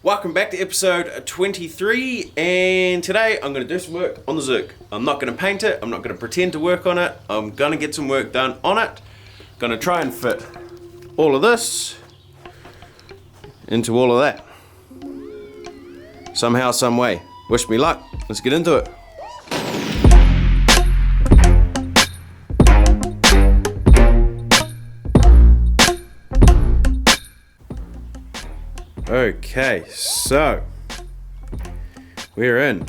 Welcome back to episode 23, and today I'm going to do some work on the Zook. I'm not going to paint it, I'm not going to pretend to work on it, I'm going to get some work done on it. Going to try and fit all of this into all of that. Somehow, some way. Wish me luck, let's get into it. Okay, so we're in.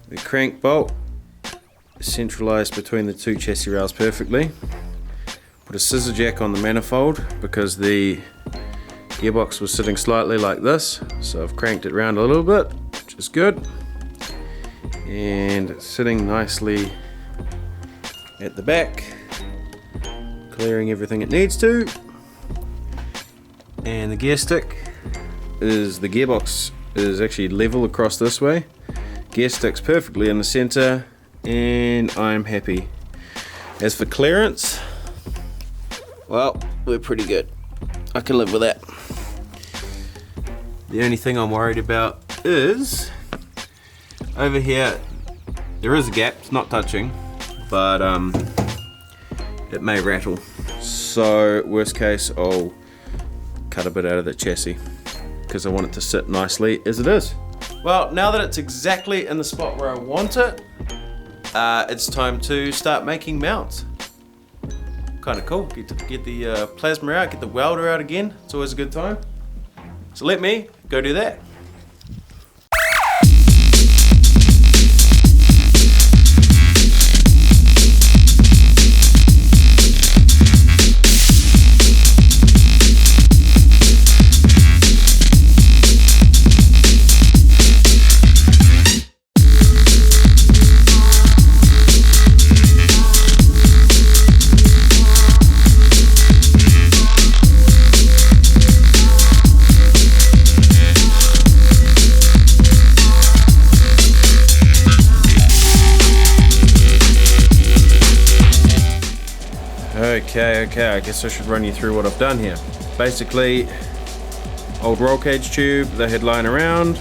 The crank bolt is centralized between the two chassis rails perfectly. Put a scissor jack on the manifold because the gearbox was sitting slightly like this, so I've cranked it around a little bit, which is good. And it's sitting nicely at the back, clearing everything it needs to. And the gear stick is, the gearbox is actually level across this way. Gear stick's perfectly in the center, and I'm happy. As for clearance, well, we're pretty good. I can live with that. The only thing I'm worried about is over here, there is a gap, it's not touching, but it may rattle. So worst case, I'll cut a bit out of the chassis because I want it to sit nicely as it is. Well, now that it's exactly in the spot where I want it, it's time to start making mounts. Kind of cool. Get the plasma out, get the welder out again. It's always a good time. So let me go do that. Okay, I guess I should run you through what I've done here. Basically, old roll cage tube they had lying around,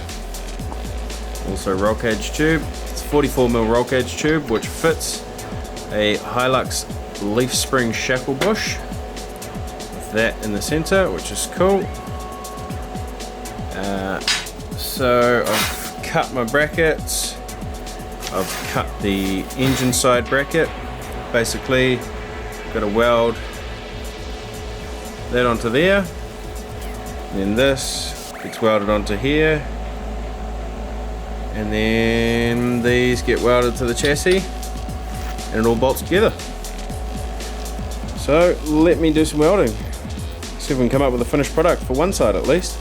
also roll cage tube. It's a 44mm roll cage tube which fits a Hilux leaf spring shackle bush with that in the center, which is cool. So I've cut my brackets, I've cut the engine side bracket. Basically got to weld that onto there, and then this gets welded onto here, and then these get welded to the chassis, and it all bolts together. So let me do some welding, see if we can come up with a finished product for one side at least.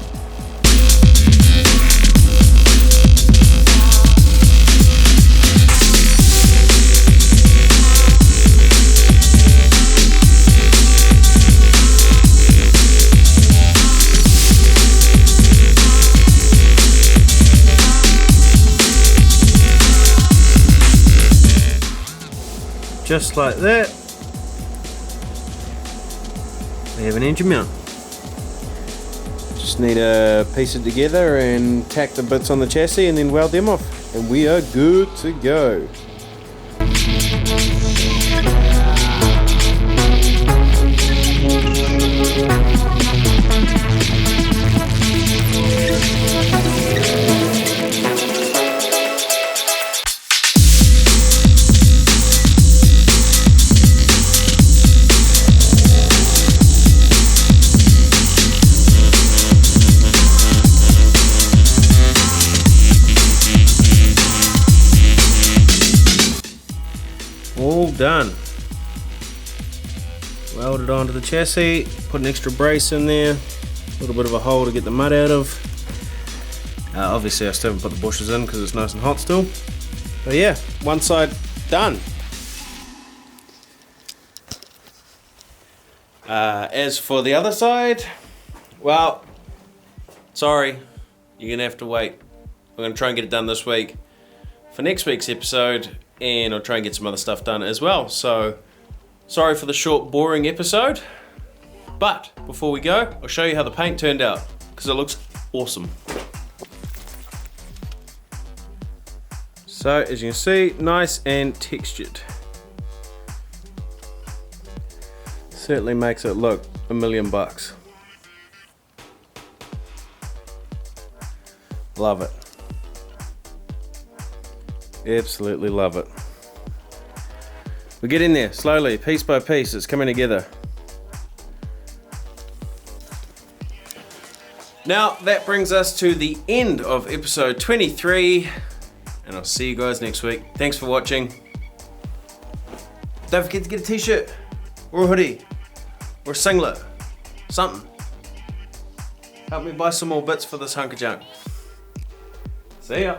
Just like that, we have an engine mount. Just need to piece it together and tack the bits on the chassis and then weld them off, and we are good to go. All done. Welded onto the chassis, put an extra brace in there, a little bit of a hole to get the mud out of. Obviously I still haven't put the bushes in because it's nice and hot still. But yeah, one side done. As for the other side, well, sorry, you're gonna have to wait. I'm gonna try and get it done this week for next week's episode, and I'll try and get some other stuff done as well. So sorry for the short, boring episode, but before we go, I'll show you how the paint turned out, because it looks awesome. So as you can see, nice and textured. Certainly makes it look $1,000,000. Love it. Absolutely love it. We're getting there slowly, piece by piece. It's coming together. Now that brings us to the end of episode 23, and I'll see you guys next week. Thanks for watching. Don't forget to get a t-shirt or a hoodie or a singlet, something. Help me buy some more bits for this hunk of junk. See ya.